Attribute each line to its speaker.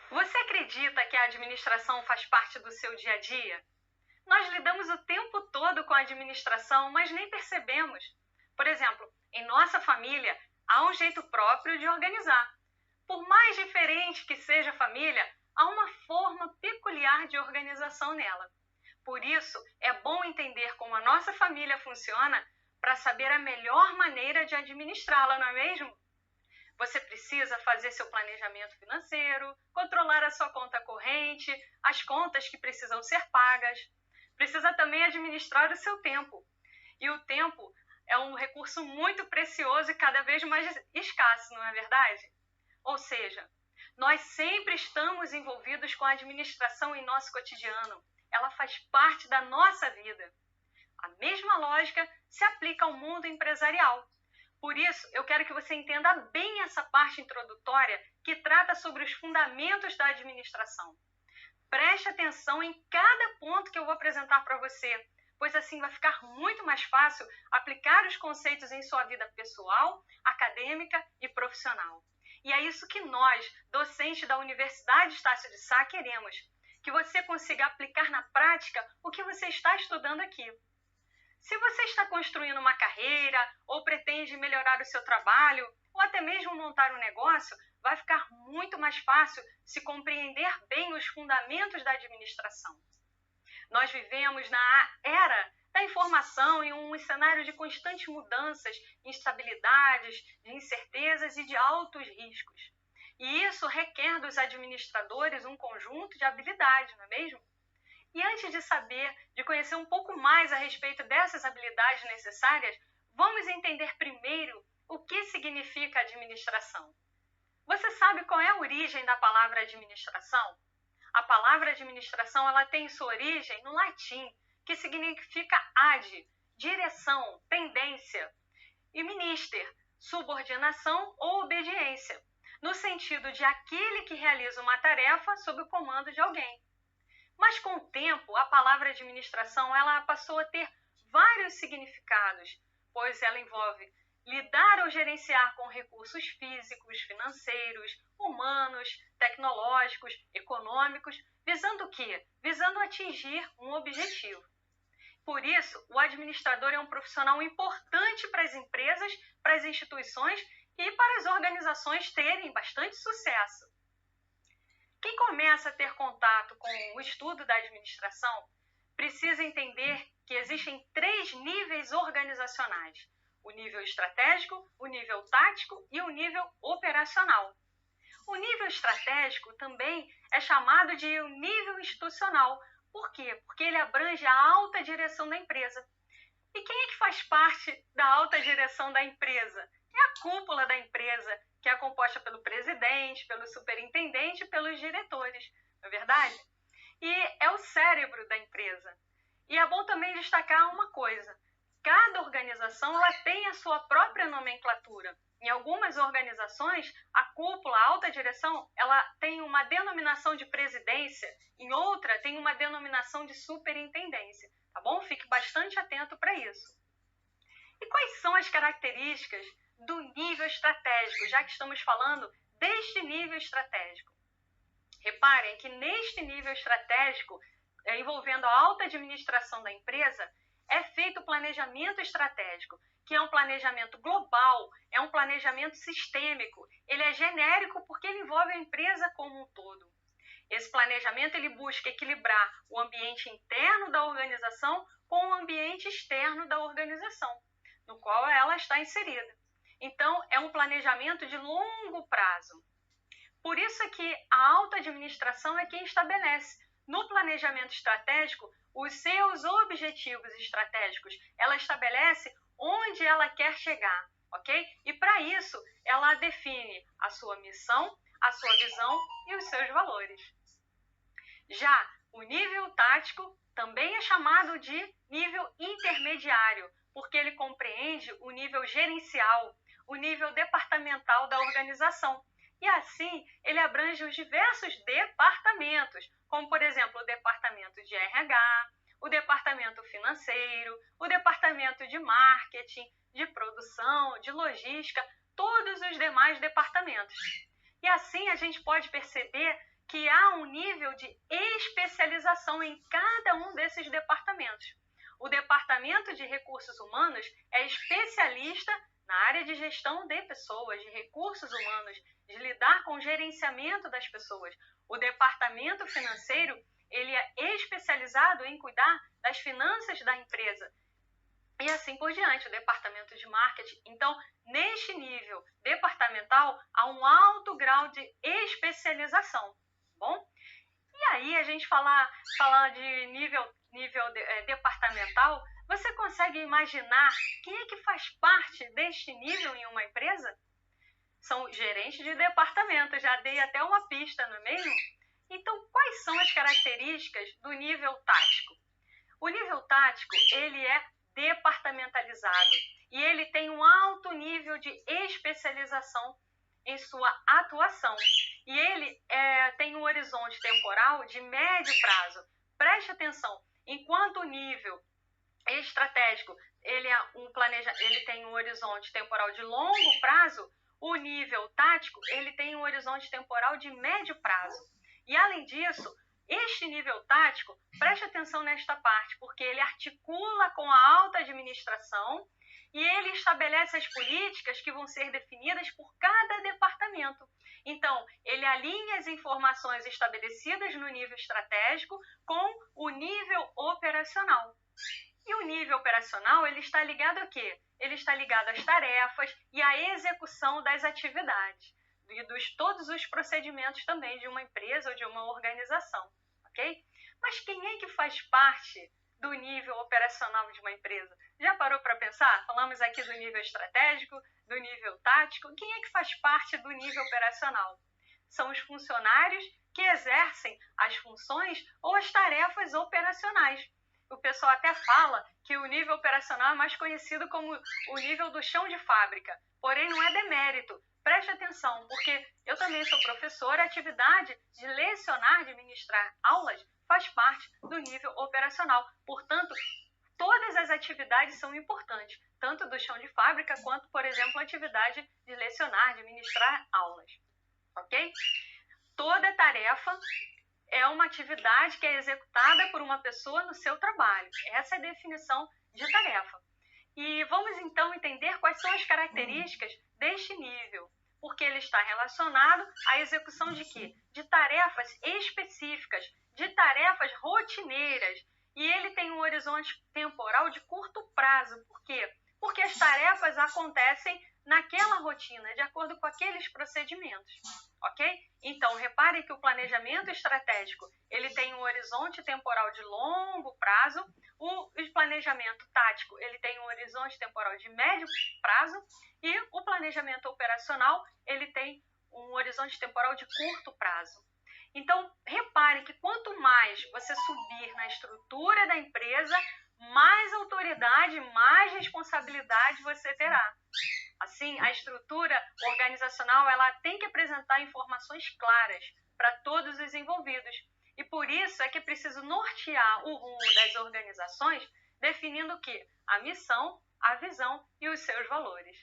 Speaker 1: Você acredita que a administração faz parte do seu dia a dia? Nós lidamos o tempo todo com a administração, mas nem percebemos. Por exemplo, em nossa família, há um jeito próprio de organizar. Por mais diferente que seja a família, há uma forma peculiar de organização nela. Por isso, é bom entender como a nossa família funciona para saber a melhor maneira de administrá-la, não é mesmo? Você precisa fazer seu planejamento financeiro, controlar a sua conta corrente, as contas que precisam ser pagas. Precisa também administrar o seu tempo. E o tempo é um recurso muito precioso e cada vez mais escasso, não é verdade? Ou seja, nós sempre estamos envolvidos com a administração em nosso cotidiano. Ela faz parte da nossa vida. A mesma lógica se aplica ao mundo empresarial. Por isso, eu quero que você entenda bem essa parte introdutória que trata sobre os fundamentos da administração. Preste atenção em cada ponto que eu vou apresentar para você, pois assim vai ficar muito mais fácil aplicar os conceitos em sua vida pessoal, acadêmica e profissional. E é isso que nós, docentes da Universidade Estácio de Sá, queremos, que você consiga aplicar na prática o que você está estudando aqui. Se você está construindo uma carreira ou pretende melhorar o seu trabalho ou até mesmo montar um negócio, vai ficar muito mais fácil se compreender bem os fundamentos da administração. Nós vivemos na era da informação em um cenário de constantes mudanças, instabilidades, de incertezas e de altos riscos. E isso requer dos administradores um conjunto de habilidades, não é mesmo? E antes de conhecer um pouco mais a respeito dessas habilidades necessárias, vamos entender primeiro o que significa administração. Você sabe qual é a origem da palavra administração? A palavra administração ela tem sua origem no latim, que significa ad, direção, tendência, e minister, subordinação ou obediência, no sentido de aquele que realiza uma tarefa sob o comando de alguém. Mas com o tempo, a palavra administração ela passou a ter vários significados, pois ela envolve lidar ou gerenciar com recursos físicos, financeiros, humanos, tecnológicos, econômicos, visando o quê? Visando atingir um objetivo. Por isso, o administrador é um profissional importante para as empresas, para as instituições e para as organizações terem bastante sucesso. Quem começa a ter contato com o estudo da administração precisa entender que existem 3 níveis organizacionais: o nível estratégico, o nível tático e o nível operacional. O nível estratégico também é chamado de nível institucional. Por quê? Porque ele abrange a alta direção da empresa. E quem é que faz parte da alta direção da empresa? É a cúpula da empresa, que é composta pelo presidente, pelo superintendente e pelos diretores, não é verdade? E é o cérebro da empresa. E é bom também destacar uma coisa: cada organização ela tem a sua própria nomenclatura. Em algumas organizações, a cúpula, a alta direção, ela tem uma denominação de presidência, em outra tem uma denominação de superintendência, tá bom? Fique bastante atento para isso. E quais são as características do nível estratégico, já que estamos falando deste nível estratégico? Reparem que neste nível estratégico, envolvendo a alta administração da empresa, é feito o planejamento estratégico, que é um planejamento global, é um planejamento sistêmico. Ele é genérico porque ele envolve a empresa como um todo. Esse planejamento ele busca equilibrar o ambiente interno da organização com o ambiente externo da organização, no qual ela está inserida. Então, é um planejamento de longo prazo. Por isso é que a alta administração é quem estabelece, no planejamento estratégico, os seus objetivos estratégicos. Ela estabelece onde ela quer chegar, ok? E para isso, ela define a sua missão, a sua visão e os seus valores. Já o nível tático também é chamado de nível intermediário, porque ele compreende o nível gerencial, o nível departamental da organização. E assim, ele abrange os diversos departamentos, como, por exemplo, o departamento de RH, o departamento financeiro, o departamento de marketing, de produção, de logística, todos os demais departamentos. E assim a gente pode perceber que há um nível de especialização em cada um desses departamentos. O Departamento de Recursos Humanos é especialista na área de gestão de pessoas, de recursos humanos, de lidar com o gerenciamento das pessoas. O Departamento Financeiro, ele é especializado em cuidar das finanças da empresa. E assim por diante, o Departamento de Marketing. Então, neste nível departamental, há um alto grau de especialização, bom? E aí, a gente falar de nível departamental, você consegue imaginar quem é que faz parte deste nível em uma empresa? São gerentes de departamento, já dei até uma pista, não é mesmo? Então, quais são as características do nível tático? O nível tático, ele é departamentalizado e ele tem um alto nível de especialização em sua atuação. E ele tem um horizonte temporal de médio prazo. Preste atenção, enquanto o nível estratégico ele tem um horizonte temporal de longo prazo, o nível tático ele tem um horizonte temporal de médio prazo. E além disso, este nível tático, preste atenção nesta parte, porque ele articula com a alta administração e ele estabelece as políticas que vão ser definidas por cada departamento. Então, ele alinha as informações estabelecidas no nível estratégico com o nível operacional. E o nível operacional, ele está ligado a quê? Ele está ligado às tarefas e à execução das atividades e todos os procedimentos também de uma empresa ou de uma organização, ok? Mas quem é que faz parte do nível operacional de uma empresa? Já parou para pensar? Falamos aqui do nível estratégico, do nível tático. Quem é que faz parte do nível operacional? São os funcionários que exercem as funções ou as tarefas operacionais. O pessoal até fala que o nível operacional é mais conhecido como o nível do chão de fábrica, porém não é demérito. Preste atenção, porque eu também sou professora, a atividade de lecionar, de ministrar aulas, faz parte do nível operacional. Portanto, todas as atividades são importantes, tanto do chão de fábrica quanto, por exemplo, a atividade de lecionar, de ministrar aulas, ok? Toda tarefa é uma atividade que é executada por uma pessoa no seu trabalho. Essa é a definição de tarefa. E vamos então entender quais são as características deste nível, porque ele está relacionado à execução de quê? De tarefas específicas, de tarefas rotineiras, e ele tem um horizonte temporal de curto prazo. Por quê? Porque as tarefas acontecem naquela rotina, de acordo com aqueles procedimentos, ok? Então, reparem que o planejamento estratégico, ele tem um horizonte temporal de longo prazo, o planejamento tático, ele tem um horizonte temporal de médio prazo, e o planejamento operacional, ele tem um horizonte temporal de curto prazo. Então, repare que quanto mais você subir na estrutura da empresa, mais autoridade, mais responsabilidade você terá. Assim, a estrutura organizacional ela tem que apresentar informações claras para todos os envolvidos. E por isso é que é preciso nortear o rumo das organizações, definindo o quê? A missão, a visão e os seus valores.